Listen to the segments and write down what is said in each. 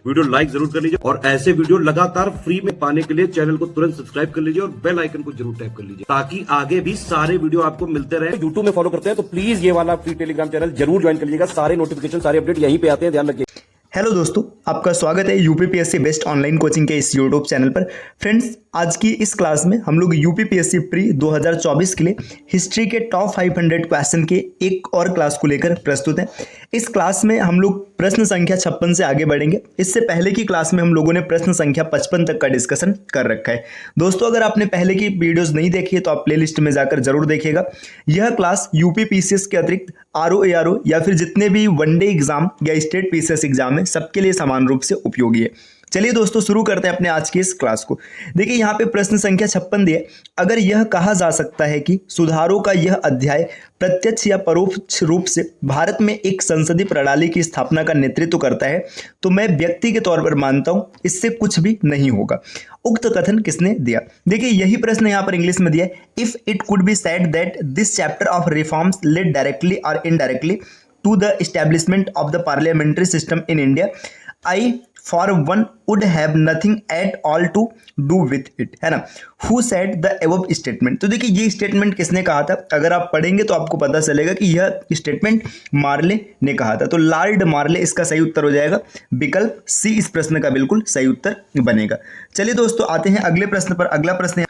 Video like जरूर कर लीजिए और ऐसे वीडियो लगातार फ्री में पाने के लिए चैनल को तुरंत सब्सक्राइब कर लीजिए और बेल आइकन को जरूर टैप कर लीजिए ताकि आगे भी सारे वीडियो आपको मिलते रहे। यूट्यूब में फॉलो करते हैं तो प्लीज ये वाला फ्री टेलीग्राम चैनल जरूर ज्वाइन कर लीजिएगा। सारे नोटिफिकेशन सारे अपडेट यहीं पे आते हैं, ध्यान रखिए। हेलो दोस्तों, आपका स्वागत है यूपीपीएससी बेस्ट ऑनलाइन कोचिंग के इस यूट्यूब चैनल पर। फ्रेंड्स, आज की इस क्लास में हम लोग यूपीपीएससी प्री 2024 के लिए हिस्ट्री के टॉप 500 क्वेश्चन के एक और क्लास को लेकर प्रस्तुत हैं। इस क्लास में हम लोग प्रश्न संख्या 56 से आगे बढ़ेंगे। इससे पहले की क्लास में हम लोगों ने प्रश्न संख्या 55 तक का डिस्कशन कर रखा है। दोस्तों, अगर आपने पहले की वीडियोस नहीं देखी है तो आप प्लेलिस्ट में जाकर जरूर देखिएगा। यह क्लास यूपीपीसीएस के अतिरिक्त आरओ एआरओ या फिर जितने भी वनडे एग्जाम या स्टेट पीसीएस एग्जाम है सबके लिए समान रूप से उपयोगी है। चलिए दोस्तों, शुरू करते हैं अपने आज की इस क्लास को। देखिए, यहाँ पे प्रश्न संख्या 56 दिए। अगर यह कहा जा सकता है कि सुधारों का यह अध्याय प्रत्यक्ष या परोक्ष रूप से भारत में एक संसदीय प्रणाली की स्थापना का नेतृत्व करता है, तो मैं व्यक्ति के तौर पर मानता हूं इससे कुछ भी नहीं होगा। उक्त कथन किसने दिया? देखिए, यही प्रश्न यहाँ पर इंग्लिश में दिया है। If it could be said that this chapter of reforms led directly और indirectly to the establishment of the parliamentary system in India, I for one would have nothing at all to do with it, है ना। Who said the above statement? तो देखिए, ये statement किसने कहा था? अगर आप पढ़ेंगे तो आपको पता चलेगा कि यह स्टेटमेंट मार्ले ने कहा था। तो लॉर्ड मार्ले इसका सही उत्तर हो जाएगा। विकल्प सी इस प्रश्न का बिल्कुल सही उत्तर बनेगा। चलिए दोस्तों, आते हैं अगले प्रश्न पर। अगला प्रश्न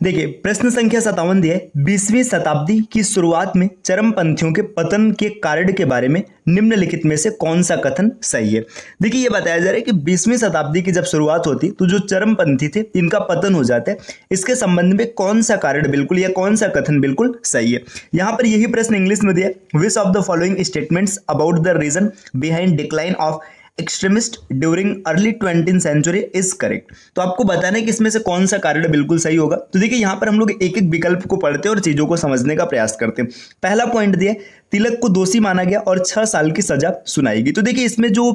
देखिए, प्रश्न संख्या 57 दिए। 20वीं शताब्दी की शुरुआत में चरमपंथियों के पतन के कारण के बारे में निम्नलिखित में से कौन सा कथन सही है? देखिए, ये बताया जा रहा है कि 20वीं शताब्दी की जब शुरुआत होती तो जो चरमपंथी थे इनका पतन हो जाता है। इसके संबंध में कौन सा कारण बिल्कुल या कौन सा कथन बिल्कुल सही है? यहाँ पर यही प्रश्न इंग्लिश में दिया। Which of the following statements about the reason behind decline of extremist during early 20th century is correct? तो आपको बताना है कि इसमें से कौन सा कारण बिल्कुल सही होगा। तो देखिए, यहाँ पर हम लोग एक एक विकल्प को पढ़ते हैं और चीजों को समझने का प्रयास करते हैं। पहला पॉइंट दिया, तिलक को दोषी माना गया और 6 साल की सजा सुनाई गई। तो देखिए, इसमें जो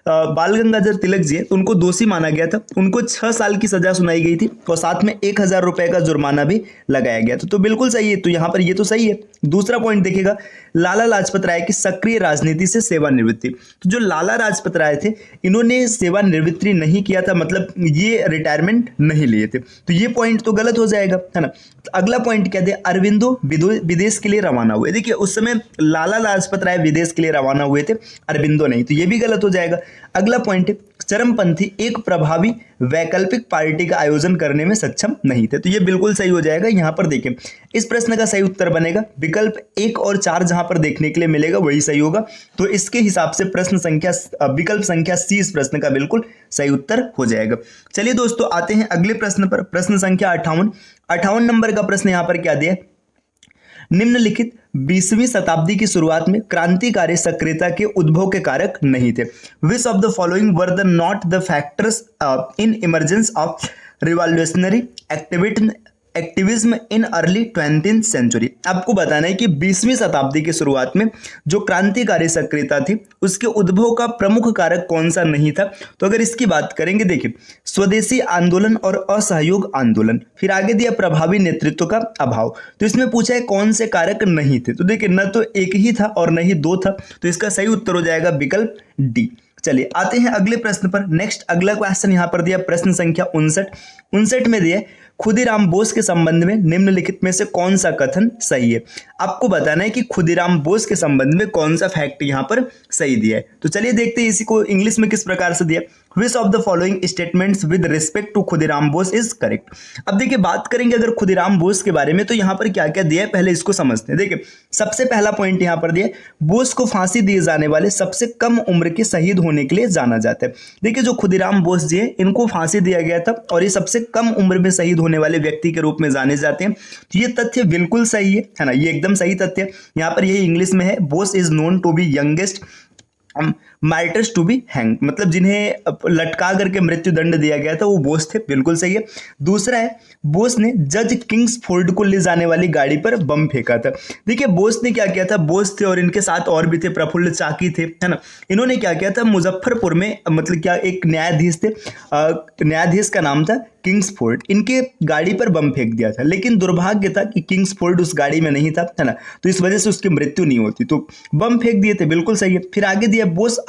बाल गंगाधर तिलक जी है उनको दोषी माना गया था, उनको 6 साल की सजा सुनाई गई थी और साथ में 1000 रुपए का जुर्माना भी लगाया गया था। तो बिल्कुल सही है। तो यहाँ पर ये तो सही है। दूसरा पॉइंट देखिएगा, लाला लाजपत राय की सक्रिय राजनीति से सेवानिवृत्ति। तो जो लाला लाजपत राय थे इन्होंने सेवानिवृत्ति नहीं किया था, मतलब ये रिटायरमेंट नहीं लिए थे। तो ये पॉइंट तो गलत हो जाएगा, है ना। तो अगला पॉइंट क्या दे, अरविंदो विदेश के लिए रवाना हुए। देखिए, उस समय लाला लाजपत राय विदेश के लिए रवाना हुए थे, अरविंदो नहीं। तो ये भी गलत हो जाएगा। अगला पॉइंट है, चरमपंथी एक प्रभावी वैकल्पिक पार्टी का आयोजन करने में सक्षम नहीं थे। तो ये बिल्कुल सही हो जाएगा। यहाँ पर देखें, इस प्रश्न का सही उत्तर बनेगा विकल्प 1 और 4 जहां पर देखने के लिए मिलेगा वही सही होगा। तो इसके हिसाब से प्रश्न संख्या विकल्प संख्या सी इस प्रश्न का बिल्कुल सही उत्तर हो जाएगा। चलिए दोस्तों, आते हैं अगले प्रश्न पर। प्रश्न संख्या 58 नंबर का प्रश्न यहाँ पर क्या दिया? निम्नलिखित 20वीं शताब्दी की शुरुआत में क्रांतिकारी सक्रियता के उद्भव के कारक नहीं थे। Which of the following were the not the factors in emergence of revolutionary activism in early 20th century? आपको बताना है कि 20वीं शताब्दी की शुरुआत में जो क्रांतिकारी सक्रियता थी उसके उद्भव का प्रमुख कारक कौन सा नहीं था? तो अगर इसकी बात करेंगे, देखिए, स्वदेशी आंदोलन और असहयोग आंदोलन। फिर आगे दिया प्रभावी नेतृत्व का अभाव। तो इसमें पूछा है कौन से कारक नहीं थे। तो देखिए, न तो एक ही था और न ही 2 था। तो इसका सही उत्तर हो जाएगा विकल्प डी। चलिए, आते हैं अगले प्रश्न पर। नेक्स्ट अगला क्वेश्चन यहाँ पर दिया प्रश्न संख्या 59 में दिया, खुदीराम बोस के संबंध में निम्नलिखित में से कौन सा कथन सही है? आपको बताना है कि खुदीराम बोस के संबंध में कौन सा फैक्ट यहाँ पर सही दिया है। तो चलिए देखते हैं इसी को इंग्लिश में किस प्रकार से दिया। Which of the following statements with respect to Khudiram Bose is correct? अब देखिए, बात करेंगे अगर खुदीराम बोस के बारे में तो यहाँ पर क्या क्या दिया है पहले इसको समझते हैं। देखिए, सबसे पहला पॉइंट यहाँ पर दिया, बोस को फांसी दिए जाने वाले सबसे कम उम्र के शहीद होने के लिए जाना जाता है। देखिए, जो खुदीराम बोस जी है इनको फांसी दिया गया था और ये सबसे कम उम्र में शहीद होने वाले व्यक्ति के रूप में जाने जाते हैं। तो ये तथ्य बिल्कुल सही है ना, ये एकदम सही तथ्य है। यहाँ पर यही इंग्लिश में है, Bose is known to be youngest martyrs to be hang, मतलब जिन्हें लटका करके मृत्यु दंड दिया गया था वो बोस थे। बिल्कुल सही है। दूसरा है, बोस ने जज किंग्सफोर्ड को ले जाने वाली गाड़ी पर बम फेंका था। देखिए, बोस ने क्या किया था, बोस थे और इनके साथ और भी थे, प्रफुल्ल चाकी थे, है ना। इन्होंने क्या किया था, मुजफ्फरपुर में मतलब क्या एक न्यायाधीश थे, न्यायाधीश का नाम था किंग्सफोर्ड, इनके गाड़ी पर बम फेंक दिया था। लेकिन दुर्भाग्य था कि किंग्सफोर्ड उस गाड़ी में नहीं था, है ना, तो इस वजह से उसकी मृत्यु नहीं होती, तो बम फेंक दिए थे। बिल्कुल सही है। फिर आगे दिया, बोस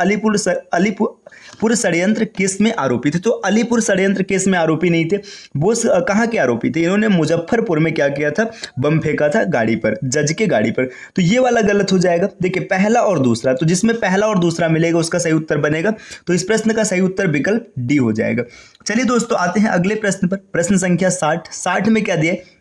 अलीपुर षड्यंत्र केस में आरोपी थे। तो अलीपुर षड्यंत्र केस में आरोपी नहीं थे, वो कहाँ के आरोपी थे? इन्होंने मुजफ्फरपुर में क्या किया था? बम फेंका था गाड़ी पर, जज के गाड़ी पर। तो ये वाला गलत हो जाएगा। देखिए पहला और दूसरा, तो जिसमें पहला और दूसरा मिलेगा उसका सही उत्तर बनेगा। तो इस प्रश्न का सही उत्तर विकल्प डी हो जाएगा। चलिए दोस्तों आते हैं अगले प्रश्न पर। प्रश्न संख्या 60 में क्या दिया है?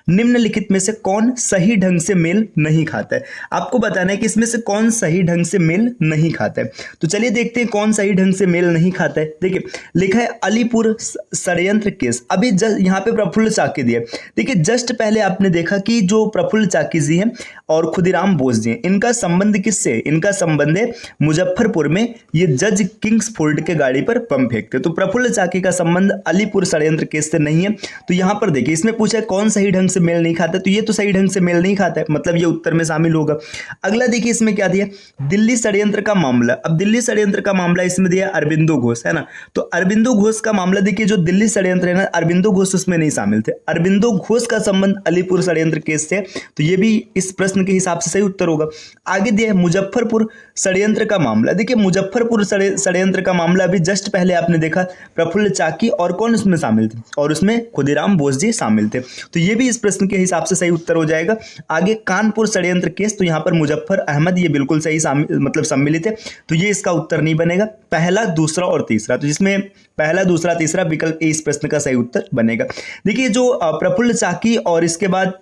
निम्नलिखित में से कौन सही ढंग से मेल नहीं खाता है? आपको बताना है कि इसमें से कौन सही ढंग से मेल नहीं खाता है। तो चलिए देखते हैं कौन सही ढंग से मेल नहीं खाता है। देखिए लिखा है अलीपुर षड्यंत्र केस। अभी यहाँ पे प्रफुल्ल चाकी दिया। देखिए जस्ट पहले आपने देखा कि जो प्रफुल्ल चाकी जी हैं और खुदीराम बोस जी हैं, इनका संबंध किससे? इनका संबंध है मुजफ्फरपुर में ये जज किंग्सफोर्ड के गाड़ी पर बम फेंकते। तो प्रफुल्ल चाकी का संबंध अलीपुर षड्यंत्र केस से नहीं है। तो यहाँ पर देखिए इसमें पूछा है कौन सही ढंग से मेल नहीं खाता, तो ये तो सही ढंग से मेल नहीं खाता है, मतलब ये उत्तर में शामिल होगा। अगला देखिए इसमें क्या दिया? दिल्ली षड्यंत्र का मामला। अब दिल्ली षड्यंत्र का मामला इसमें दिया अरबिंदो घोष, है ना। तो अरबिंदो घोष का मामला देखिए, जो दिल्ली षड्यंत्र है ना, अरबिंदो घोष उसमें नहीं शामिल थे। अरबिंदो घोष का संबंध अलीपुर षड्यंत्र केस से, तो ये भी इस प्रश्न के हिसाब से सही उत्तर होगा। आगे दिया मुजफ्फरपुर षड्यंत्र का मामला। देखिए मुजफ्फरपुर षड्यंत्र का मामला अभी जस्ट पहले आपने देखा प्रफुल्ल चाकी और कौन उसमें शामिल थे, और उसमें खुदीराम बोस जी शामिल थे। तो ये भी इस प्रश्न के हिसाब से सही उत्तर हो जाएगा। आगे कानपुर षड्यंत्र केस, तो यहाँ पर मुजफ्फर अहमद ये बिल्कुल सही मतलब सम्मिलित है। तो ये इसका उत्तर नहीं बनेगा। पहला दूसरा और तीसरा, तो जिसमें पहला दूसरा तीसरा विकल्प ए इस प्रश्न का सही उत्तर बनेगा। देखिए जो प्रफुल्ल चाकी और इसके बाद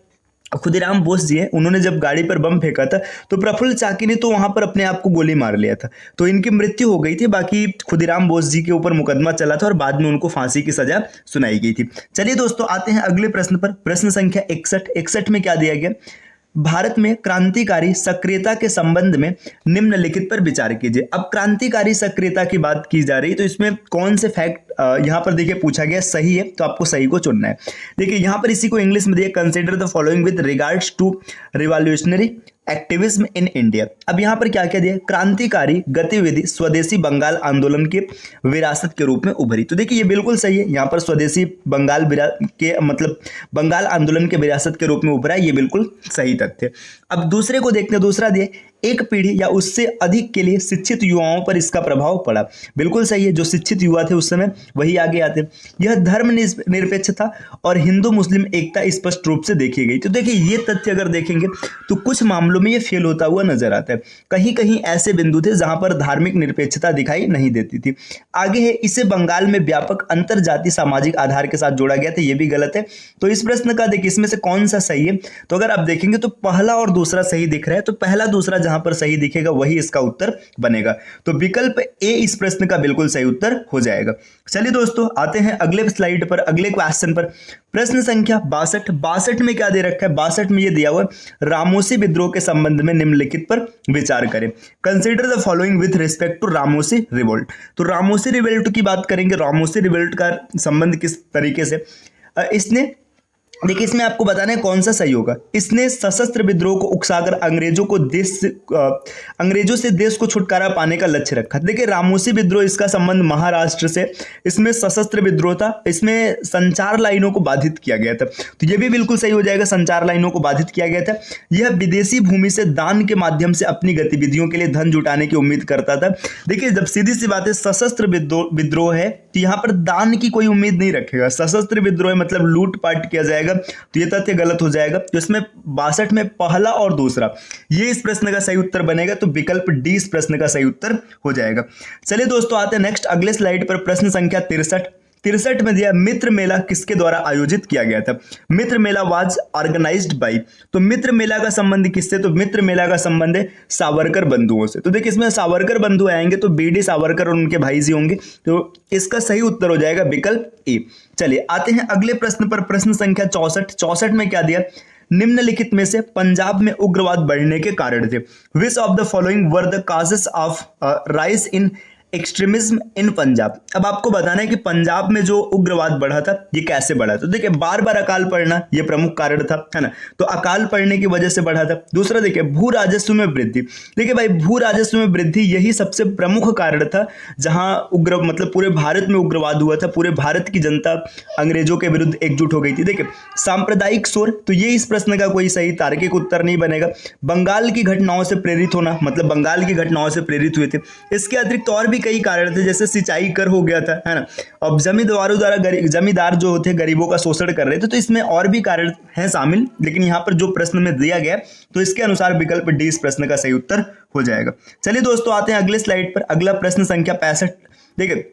खुदीराम बोस जी हैं, उन्होंने जब गाड़ी पर बम फेंका था तो प्रफुल्ल चाकी ने तो वहां पर अपने आप को गोली मार लिया था, तो इनकी मृत्यु हो गई थी। बाकी खुदीराम बोस जी के ऊपर मुकदमा चला था और बाद में उनको फांसी की सजा सुनाई गई थी। चलिए दोस्तों आते हैं अगले प्रश्न पर। प्रश्न संख्या 61 में क्या दिया गया? भारत में क्रांतिकारी सक्रियता के संबंध में निम्नलिखित पर विचार कीजिए। अब क्रांतिकारी सक्रियता की बात की जा रही है, तो इसमें कौन से फैक्ट यहाँ पर देखिए पूछा गया सही है, तो आपको सही को चुनना है। देखिए यहाँ पर इसी को इंग्लिश में दिया, consider the following with regards to revolutionary activism in India. अब यहाँ पर क्या क्या दिया? क्रांतिकारी गतिविधि स्वदेशी बंगाल आंदोलन के विरासत के रूप में उभरी। तो देखिए ये बिल्कुल सही है, यहाँ पर स्वदेशी बंगाल बंगाल आंदोलन के विरासत के रूप में उभरा, ये बिल्कुल सही तथ्य। अब दूसरे को देखते हैं, दूसरा दिए एक पीढ़ी या उससे अधिक के लिए शिक्षित युवाओं पर इसका प्रभाव पड़ा। बिल्कुल सही है, जो शिक्षित युवा थे उस समय वही आगे आते। यह धर्म निरपेक्ष था और हिंदू मुस्लिम एकता स्पष्ट रूप से देखी गई। तो देखिए ये तथ्य अगर देखेंगे तो कुछ मामलों में ये फेल होता हुआ नजर आता है। कहीं कहीं ऐसे बिंदु थे जहां पर धार्मिक निरपेक्षता दिखाई नहीं देती थी। आगे है इसे बंगाल में व्यापक अंतर जाति सामाजिक आधार के साथ जोड़ा गया था, ये भी गलत है। तो इस प्रश्न का देखिए इसमें से कौन सा सही है? तो अगर आप देखेंगे तो पहला और दूसरा सही दिख रहा है, तो पहला दूसरा जहां पर सही दिखेगा वही इसका उत्तर बनेगा। तो विकल्प ए इस प्रश्न का बिल्कुल सही उत्तर हो जाएगा। चलिए दोस्तों आते हैं अगले स्लाइड पर, अगले क्वेश्चन पर। प्रश्न संख्या 62 में क्या दे रखा है? 62 में ये दिया हुआ रामोसी विद्रोह के संबंध में निम्नलिखित पर विचार करें। Consider the following with respect to Ramosi revolt. तो रामोसी रिवोल्ट की बात करेंगे। रामोसी रिवोल्ट का संबंध किस तरीके से? इसने देखिए इसमें आपको बताना है कौन सा सही होगा। इसने सशस्त्र विद्रोह को उकसाकर अंग्रेजों से देश को छुटकारा पाने का लक्ष्य रखा। देखिए रामोसी विद्रोह, इसका संबंध महाराष्ट्र से, इसमें सशस्त्र विद्रोह था, इसमें संचार लाइनों को बाधित किया गया था। तो ये भी बिल्कुल सही हो जाएगा, संचार लाइनों को बाधित किया गया था। यह विदेशी भूमि से दान के माध्यम से अपनी गतिविधियों के लिए धन जुटाने की उम्मीद करता था। देखिए जब सीधी सी बात है सशस्त्र विद्रोह है तो यहाँ पर दान की कोई उम्मीद नहीं रखेगा। सशस्त्र विद्रोह मतलब लूटपाट किया जाएगा, तो ये तथ्य गलत हो जाएगा। तो इसमें 62 में पहला और दूसरा ये इस प्रश्न का सही उत्तर बनेगा, तो विकल्प डी इस प्रश्न का सही उत्तर हो जाएगा। चलिए दोस्तों आते हैं नेक्स्ट अगले स्लाइड पर। प्रश्न संख्या 63 में दिया मित्र मेला किसके द्वारा आयोजित किया गया था? मित्र मेला वाज ऑर्गेनाइज्ड बाय। तो मित्र मेला का संबंध किससे? तो मित्र मेला का संबंध है सावरकर बंधुओं से। तो देखिए इसमें सावरकर बंधु आएंगे तो बीडी सावरकर और उनके भाई जी होंगे, तो इसका सही उत्तर हो जाएगा विकल्प ए। चलिए आते हैं अगले प्रश्न पर। प्रश्न संख्या 64 में क्या दिया? निम्नलिखित में से पंजाब में उग्रवाद बढ़ने के कारण थे। Which of the following were the causes of rise in extremism इन पंजाब। अब आपको बताना है कि पंजाब में जो उग्रवाद बढ़ा था ये कैसे बढ़ा। तो देखिए बार बार अकाल पड़ना ये प्रमुख कारण था, है ना। तो अकाल पड़ने की वजह से बढ़ा था। दूसरा देखिए भू राजस्व में वृद्धि। देखिए भाई भू राजस्व में वृद्धि यही सबसे प्रमुख कारण था जहां पूरे भारत में उग्रवाद हुआ था। पूरे भारत की जनता अंग्रेजों के विरुद्ध एकजुट हो गई थी। देखिए सांप्रदायिक शोर, तो ये इस प्रश्न का कोई सही तार्किक उत्तर नहीं बनेगा। बंगाल की घटनाओं से प्रेरित होना, मतलब बंगाल की घटनाओं से प्रेरित हुए थे। इसके अतिरिक्त और भी भी कई कारण थे, जैसे सिंचाई कर हो गया था, है ना। अब जमींदारों द्वारा जमींदार जो थे गरीबों का शोषण कर रहे थे, तो इसमें और भी कारण हैं शामिल, लेकिन यहाँ पर जो प्रश्न में दिया गया तो इसके अनुसार विकल्प डी इस प्रश्न का सही उत्तर हो जाएगा। चलिए दोस्तों आते हैं अगले स्लाइड पर। अगला प्रश्न संख्या 65। देखिए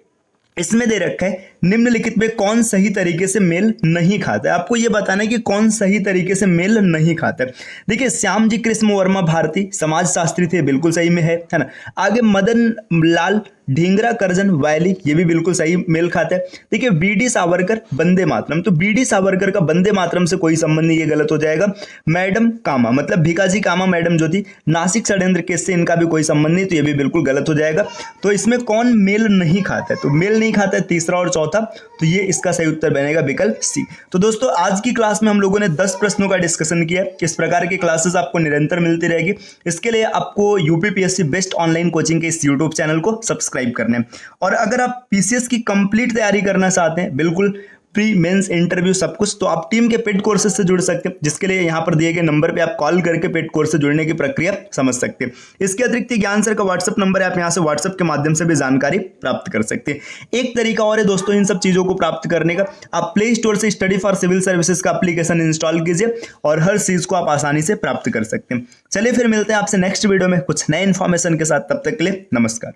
इसमें दे रखा है निम्नलिखित में कौन सही तरीके से मेल नहीं खाता है। आपको यह बताना है कि कौन सही तरीके से मेल नहीं खाता है। देखिए श्याम जी कृष्ण वर्मा भारती समाजशास्त्री थे, बिल्कुल सही में है ना। आगे मदन लाल ढींगरा करजन वैली, ये भी बिल्कुल सही मेल खाता है। देखिए बीडी सावरकर वंदे मातरम, तो बीडी सावरकर का वंदे मातरम से कोई संबंध नहीं, ये गलत हो जाएगा। मैडम कामा मतलब भिकाजी कामा मैडम जो थी, नासिक षड्यंत्र केस से इनका भी कोई संबंध नहीं, तो ये भी बिल्कुल गलत हो जाएगा। तो इसमें कौन मेल नहीं खाता है, तो मेल नहीं खाता है तीसरा और चौथा, तो ये इसका सही उत्तर बनेगा विकल्प सी। तो दोस्तों आज की क्लास में हम लोगों ने 10 प्रश्नों का डिस्कशन किया। इस प्रकार की क्लासेस आपको निरंतर मिलती रहेगी। इसके लिए आपको यूपीपीएससी बेस्ट ऑनलाइन कोचिंग के इस यूट्यूब चैनल को सब्सक्राइब करना है। और अगर आप पीसीएस की कंप्लीट तैयारी करना चाहते हैं, बिल्कुल प्री मेंस इंटरव्यू सब कुछ, तो आप टीम के पेड कोर्सेज से जुड़ सकते हैं, जिसके लिए यहाँ पर दिए गए नंबर पे आप कॉल करके पेड कोर्स से जुड़ने की प्रक्रिया समझ सकते हैं। इसके अतिरिक्त ज्ञान सर का व्हाट्सएप नंबर है, आप यहाँ से व्हाट्सएप के माध्यम से भी जानकारी प्राप्त कर सकते हैं। एक तरीका और है दोस्तों इन सब चीजों को प्राप्त करने का, आप प्ले स्टोर से स्टडी फॉर सिविल सर्विसेज का एप्लीकेशन इंस्टॉल कीजिए और हर चीज को आप आसानी से प्राप्त कर सकते हैं। चलिए फिर मिलते हैं आपसे नेक्स्ट वीडियो में कुछ नए इन्फॉर्मेशन के साथ, तब तक के लिए नमस्कार।